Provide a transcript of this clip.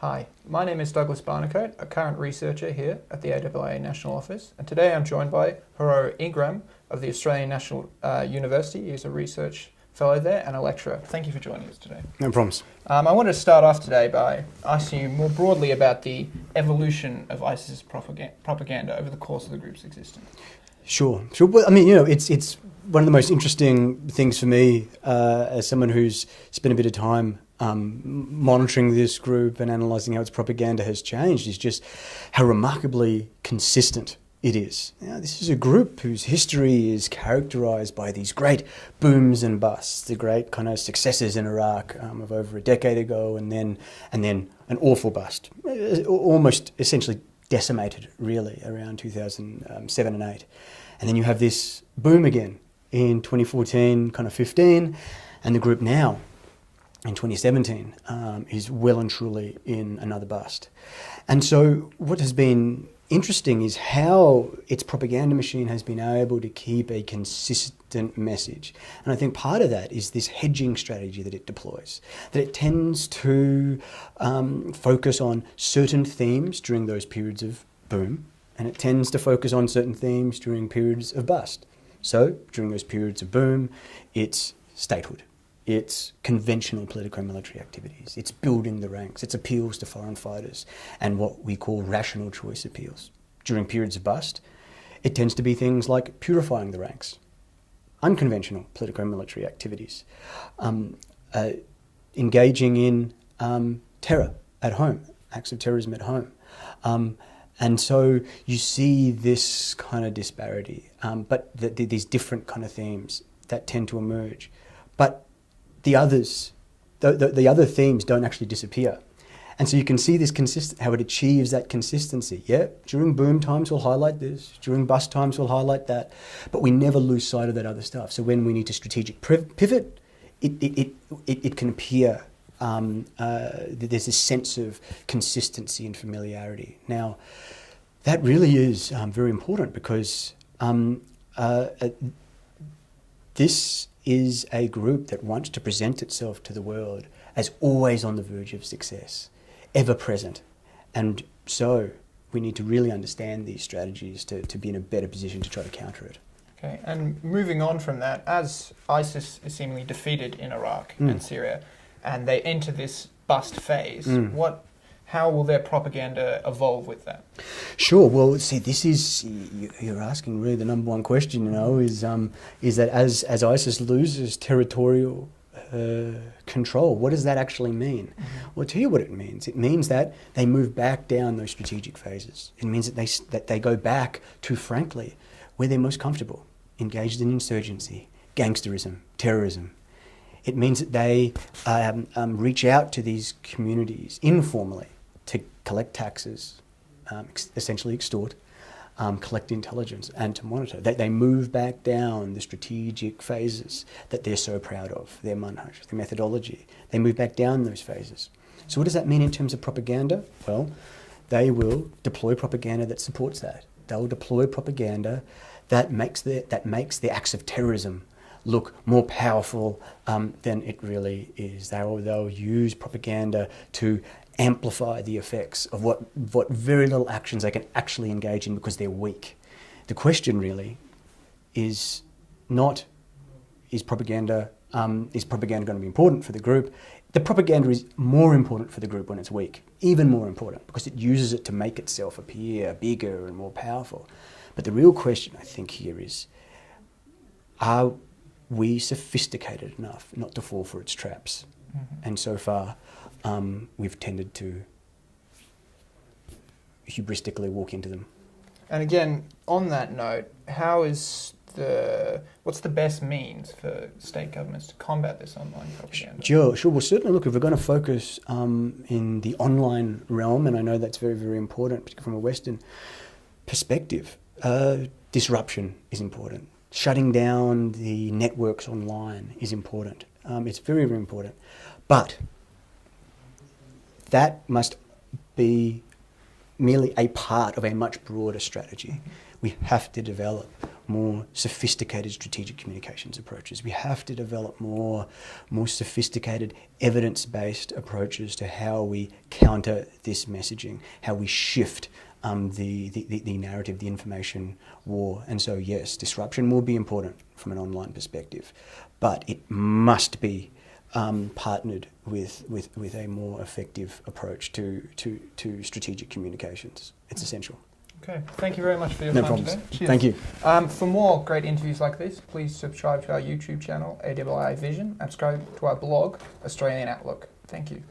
Hi, my name is Douglas Barnicoat, a current researcher here at the AIIA National Office, and today I'm joined by Haro Ingram of the Australian National University. He's a research fellow there and a lecturer. Thank you for joining us today. No problems. I wanted to start off today by asking you more broadly about the evolution of ISIS's propaganda over the course of the group's existence. Sure. Well, I mean, it's one of the most interesting things for me as someone who's spent a bit of time monitoring this group and analysing how its propaganda has changed is just how remarkably consistent it is. Now, this is a group whose history is characterised by these great booms and busts, the great kind of successes in Iraq of over a decade ago, and then an awful bust, almost essentially decimated really around 2007 and 8. And then you have this boom again in 2014, kind of 15, and the group now in 2017 is well and truly in another bust. And so what has been interesting is how its propaganda machine has been able to keep a consistent message. And I think part of that is this hedging strategy that it deploys, that it tends to focus on certain themes during those periods of boom, and it tends to focus on certain themes during periods of bust. So during those periods of boom, it's statehood. It's conventional politico-military activities. It's building the ranks. It's appeals to foreign fighters and what we call rational choice appeals. During periods of bust, it tends to be things like purifying the ranks, unconventional politico-military activities, engaging in terror at home, acts of terrorism at home. And so you see this kind of disparity, but these different kind of themes that tend to emerge. But the others, the other themes don't actually disappear. And so you can see this how it achieves that consistency. Yeah, during boom times we'll highlight this, during bust times we'll highlight that, but we never lose sight of that other stuff. So when we need to strategic pivot, it can appear there's this sense of consistency and familiarity. Now, that really is very important because this is a group that wants to present itself to the world as always on the verge of success, ever present. And so we need to really understand these strategies to be in a better position to try to counter it. Okay, and moving on from that, as ISIS is seemingly defeated in Iraq and Syria, and they enter this bust phase, how will their propaganda evolve with that? Sure. Well, see, this is, you're asking really the number one question, is that as ISIS loses territorial control, what does that actually mean? Mm-hmm. Well, I'll tell you what it means. It means that they move back down those strategic phases. It means that they go back to, frankly, where they're most comfortable, engaged in insurgency, gangsterism, terrorism. It means that they reach out to these communities informally to collect taxes, essentially extort, collect intelligence, and to monitor. They move back down the strategic phases that they're so proud of, their manhaj, their methodology. They move back down those phases. So what does that mean in terms of propaganda? Well, they will deploy propaganda that supports that. They'll deploy propaganda that makes the acts of terrorism look more powerful than it really is. They'll use propaganda to amplify the effects of what very little actions they can actually engage in because they're weak. The question really is not, is propaganda going to be important for the group? The propaganda is more important for the group when it's weak, even more important, because it uses it to make itself appear bigger and more powerful. But the real question, I think, here is, are we sophisticated enough not to fall for its traps? Mm-hmm. And so far, we've tended to hubristically walk into them. And again, on that note, what's the best means for state governments to combat this online propaganda? Sure. Well, certainly, look, if we're going to focus in the online realm, and I know that's very, very important, particularly from a Western perspective, disruption is important. Shutting down the networks online is important. It's very, very important. But that must be merely a part of a much broader strategy. We have to develop more sophisticated strategic communications approaches. We have to develop more sophisticated evidence-based approaches to how we counter this messaging, how we shift the narrative, the information war. And so, yes, disruption will be important from an online perspective, but it must be partnered with a more effective approach to strategic communications. It's essential. Okay, thank you very much for your No time problems. today. Cheers. Thank you. For more great interviews like this, please subscribe to our YouTube channel, AII Vision, and subscribe to our blog, Australian Outlook. Thank you.